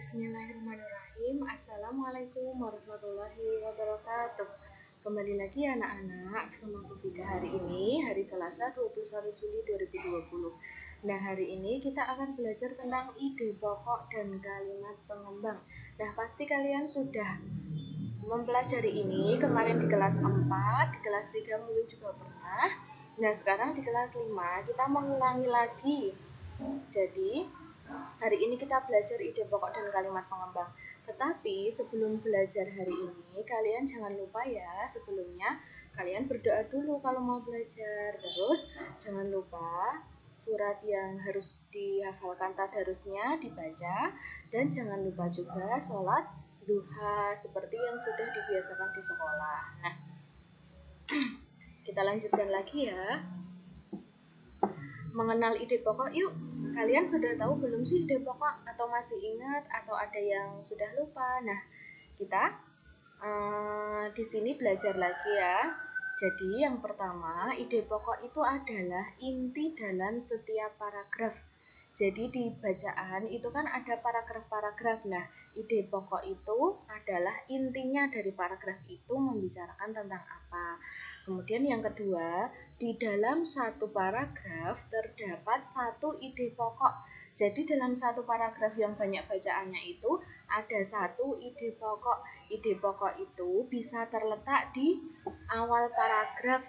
Bismillahirrahmanirrahim. Assalamualaikum warahmatullahi wabarakatuh. Kembali lagi anak-anak bersama Bu Vida hari ini, hari Selasa 21 Juli 2020. Nah, hari ini kita akan belajar tentang ide pokok dan kalimat pengembang. Nah, pasti kalian sudah mempelajari ini kemarin di kelas 4, di kelas 3 mungkin juga pernah. Nah, sekarang di kelas 5 kita mengulangi lagi. Jadi hari ini kita belajar ide pokok dan kalimat pengembang. Tetapi sebelum belajar hari ini, kalian jangan lupa ya, sebelumnya kalian berdoa dulu kalau mau belajar. Terus jangan lupa surat yang harus dihafalkan tadarusnya dibaca. Dan jangan lupa juga sholat duha seperti yang sudah dibiasakan di sekolah. Nah, kita lanjutkan lagi ya. Mengenal ide pokok yuk. Kalian sudah tahu belum sih ide pokok, atau masih ingat, atau ada yang sudah lupa? Nah, kita di sini belajar lagi ya. Jadi yang pertama, ide pokok itu adalah inti dalam setiap paragraf. Jadi di bacaan itu kan ada paragraf-paragraf. Nah, ide pokok itu adalah intinya dari paragraf itu membicarakan tentang apa. Kemudian yang kedua, di dalam satu paragraf terdapat satu ide pokok. Jadi dalam satu paragraf yang banyak bacaannya itu ada satu ide pokok. Ide pokok itu bisa terletak di awal paragraf.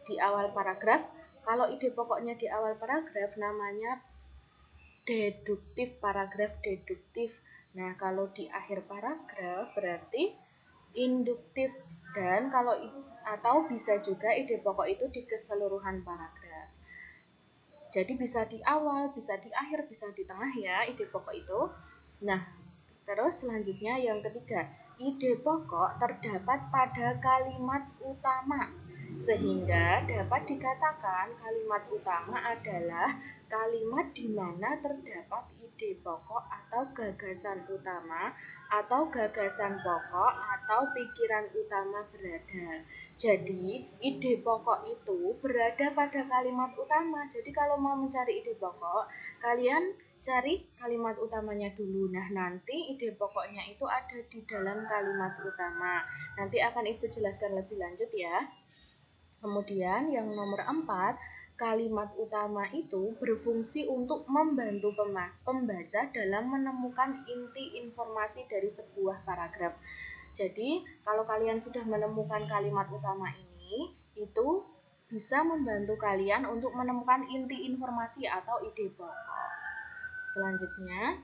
Di awal paragraf, kalau ide pokoknya di awal paragraf namanya deduktif, paragraf deduktif. Nah, kalau di akhir paragraf berarti induktif. Dan kalau atau bisa juga ide pokok itu di keseluruhan paragraf. Jadi bisa di awal, bisa di akhir, bisa di tengah ya ide pokok itu. Nah, terus selanjutnya yang ketiga, ide pokok terdapat pada kalimat utama. Sehingga dapat dikatakan kalimat utama adalah kalimat di mana terdapat ide pokok atau gagasan utama atau gagasan pokok atau pikiran utama berada. Jadi, ide pokok itu berada pada kalimat utama. Jadi, kalau mau mencari ide pokok, kalian cari kalimat utamanya dulu. Nah, nanti ide pokoknya itu ada di dalam kalimat utama. Nanti akan Ibu jelaskan lebih lanjut ya. Kemudian yang nomor 4, kalimat utama itu berfungsi untuk membantu pembaca dalam menemukan inti informasi dari sebuah paragraf. Jadi, kalau kalian sudah menemukan kalimat utama ini, itu bisa membantu kalian untuk menemukan inti informasi atau ide pokok. Selanjutnya,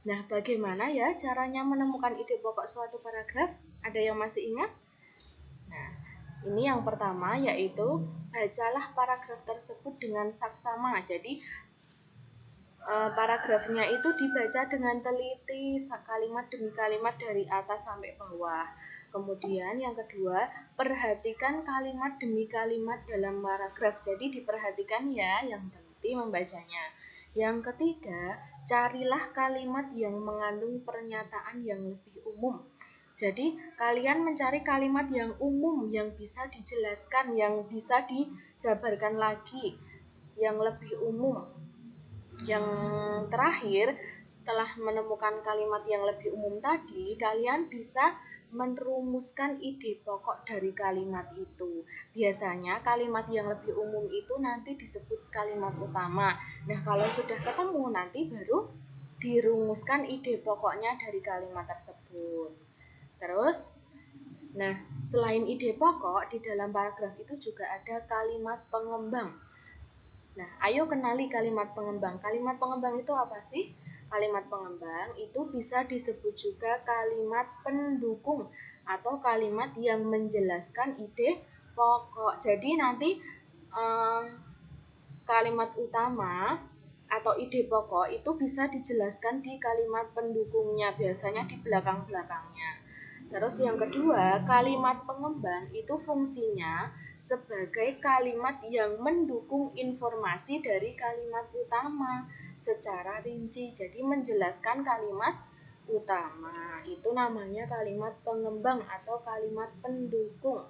nah bagaimana ya caranya menemukan ide pokok suatu paragraf? Ada yang masih ingat? Nah, ini yang pertama yaitu bacalah paragraf tersebut dengan saksama. Jadi paragrafnya itu dibaca dengan teliti kalimat demi kalimat dari atas sampai bawah. Kemudian yang kedua, perhatikan kalimat demi kalimat dalam paragraf. Jadi diperhatikan ya yang teliti membacanya. Yang ketiga, carilah kalimat yang mengandung pernyataan yang lebih umum. Jadi kalian mencari kalimat yang umum, yang bisa dijelaskan, yang bisa dijabarkan lagi, yang lebih umum. Yang terakhir, setelah menemukan kalimat yang lebih umum tadi, kalian bisa merumuskan ide pokok dari kalimat itu. Biasanya kalimat yang lebih umum itu nanti disebut kalimat utama. Nah, kalau sudah ketemu nanti baru dirumuskan ide pokoknya dari kalimat tersebut. Terus, nah selain ide pokok, di dalam paragraf itu juga ada kalimat pengembang. Nah, ayo kenali kalimat pengembang. Kalimat pengembang itu apa sih? Kalimat pengembang itu bisa disebut juga kalimat pendukung atau kalimat yang menjelaskan ide pokok. Jadi nanti kalimat utama atau ide pokok itu bisa dijelaskan di kalimat pendukungnya, biasanya di belakang-belakangnya. Terus yang kedua, kalimat pengembang itu fungsinya sebagai kalimat yang mendukung informasi dari kalimat utama secara rinci. Jadi menjelaskan kalimat utama. Itu namanya kalimat pengembang atau kalimat pendukung.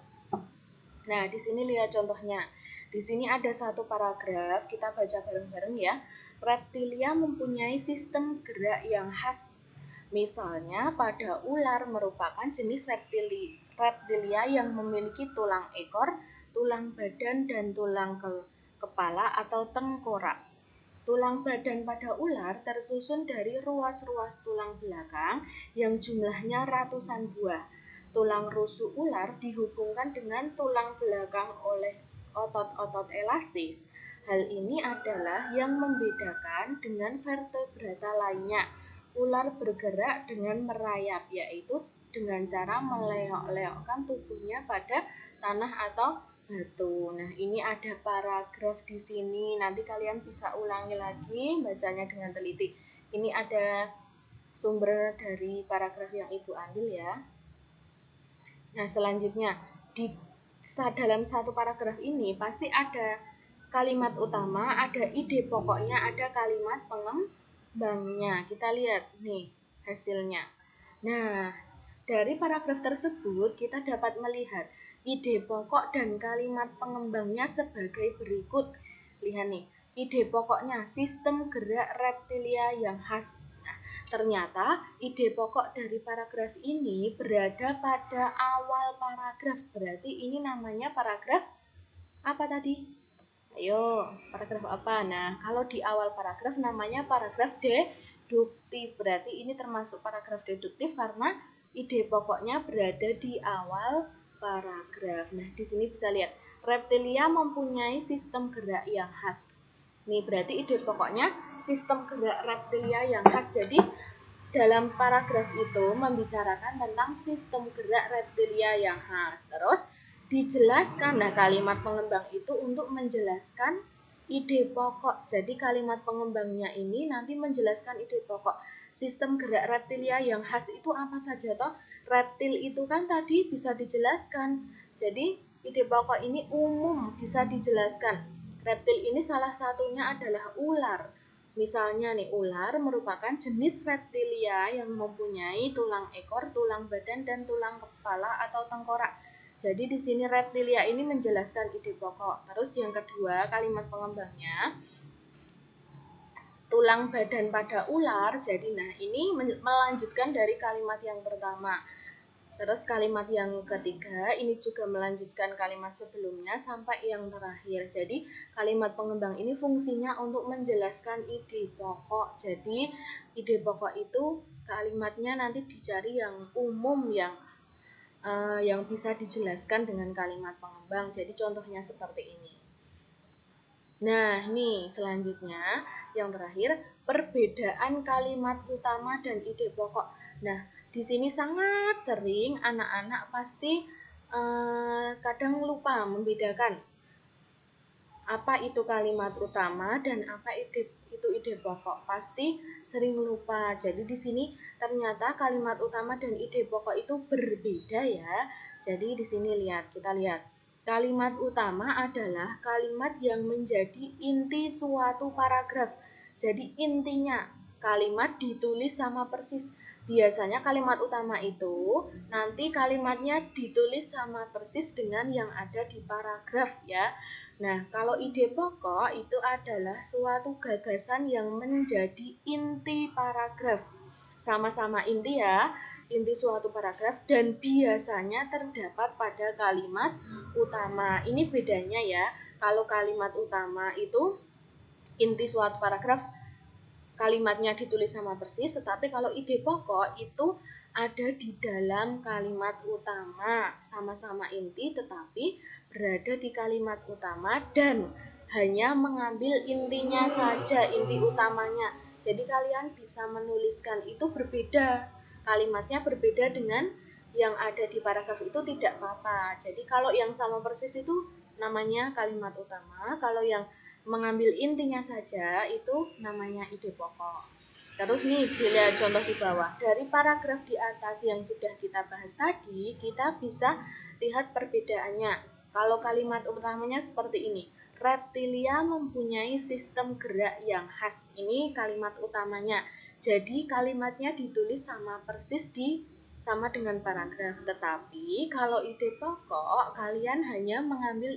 Nah, di sini lihat contohnya. Di sini ada satu paragraf, kita baca bareng-bareng ya. Reptilia mempunyai sistem gerak yang khas. Misalnya pada ular merupakan jenis reptilia yang memiliki tulang ekor, tulang badan, dan tulang kepala atau tengkorak. Tulang badan pada ular tersusun dari ruas-ruas tulang belakang yang jumlahnya ratusan buah. Tulang rusuk ular dihubungkan dengan tulang belakang oleh otot-otot elastis. Hal ini adalah yang membedakan dengan vertebrata lainnya. Ular bergerak dengan merayap, yaitu dengan cara meleok-leokkan tubuhnya pada tanah atau batu. Nah, ini ada paragraf di sini. Nanti kalian bisa ulangi lagi bacanya dengan teliti. Ini ada sumber dari paragraf yang Ibu ambil ya. Nah, selanjutnya dalam satu paragraf ini pasti ada kalimat utama, ada ide pokoknya, ada kalimat pengembangnya. Kita lihat nih hasilnya. Nah, dari paragraf tersebut kita dapat melihat ide pokok dan kalimat pengembangnya sebagai berikut. Lihat nih, ide pokoknya sistem gerak reptilia yang khas. Nah, ternyata ide pokok dari paragraf ini berada pada awal paragraf. Berarti ini namanya paragraf apa tadi? Ayo, paragraf apa? Nah, kalau di awal paragraf namanya paragraf deduktif. Berarti ini termasuk paragraf deduktif karena ide pokoknya berada di awal paragraf. Nah, di sini bisa lihat, reptilia mempunyai sistem gerak yang khas. Ini berarti ide pokoknya sistem gerak reptilia yang khas. Jadi, dalam paragraf itu membicarakan tentang sistem gerak reptilia yang khas. Terus, dijelaskan, nah kalimat pengembang itu untuk menjelaskan ide pokok. Jadi kalimat pengembangnya ini nanti menjelaskan ide pokok. Sistem gerak reptilia yang khas itu apa saja toh? Reptil itu kan tadi bisa dijelaskan. Jadi ide pokok ini umum bisa dijelaskan. Reptil ini salah satunya adalah ular. Misalnya nih, ular merupakan jenis reptilia yang mempunyai tulang ekor, tulang badan, dan tulang kepala atau tengkorak. Jadi di sini reptilia ini menjelaskan ide pokok. Terus yang kedua, kalimat pengembangnya, tulang badan pada ular. Jadi nah ini melanjutkan dari kalimat yang pertama. Terus kalimat yang ketiga ini juga melanjutkan kalimat sebelumnya sampai yang terakhir. Jadi kalimat pengembang ini fungsinya untuk menjelaskan ide pokok. Jadi ide pokok itu kalimatnya nanti dicari yang umum, yang bisa dijelaskan dengan kalimat pengembang. Jadi contohnya seperti ini. Nah, ini selanjutnya yang terakhir, perbedaan kalimat utama dan ide pokok. Nah, di sini sangat sering anak-anak pasti kadang lupa membedakan apa itu kalimat utama dan apa itu ide pokok. Pasti sering lupa. Jadi di sini ternyata kalimat utama dan ide pokok itu berbeda ya. Jadi di sini kita lihat. Kalimat utama adalah kalimat yang menjadi inti suatu paragraf. Jadi intinya kalimat ditulis sama persis. Biasanya kalimat utama itu nanti kalimatnya ditulis sama persis dengan yang ada di paragraf ya. Nah, kalau ide pokok itu adalah suatu gagasan yang menjadi inti paragraf. Sama-sama inti ya, inti suatu paragraf dan biasanya terdapat pada kalimat utama. Ini bedanya ya. Kalau kalimat utama itu inti suatu paragraf, kalimatnya ditulis sama persis, tetapi kalau ide pokok itu ada di dalam kalimat utama, sama-sama inti tetapi berada di kalimat utama dan hanya mengambil intinya saja, inti utamanya. Jadi kalian bisa menuliskan itu berbeda, kalimatnya berbeda dengan yang ada di paragraf itu tidak apa-apa. Jadi kalau yang sama persis itu namanya kalimat utama, kalau yang mengambil intinya saja itu namanya ide pokok. Terus nih dilihat contoh di bawah. Dari paragraf di atas yang sudah kita bahas tadi, kita bisa lihat perbedaannya. Kalau kalimat utamanya seperti ini. Reptilia mempunyai sistem gerak yang khas. Ini kalimat utamanya. Jadi kalimatnya ditulis sama persis sama dengan paragraf. Tetapi kalau ide pokok kalian hanya mengambil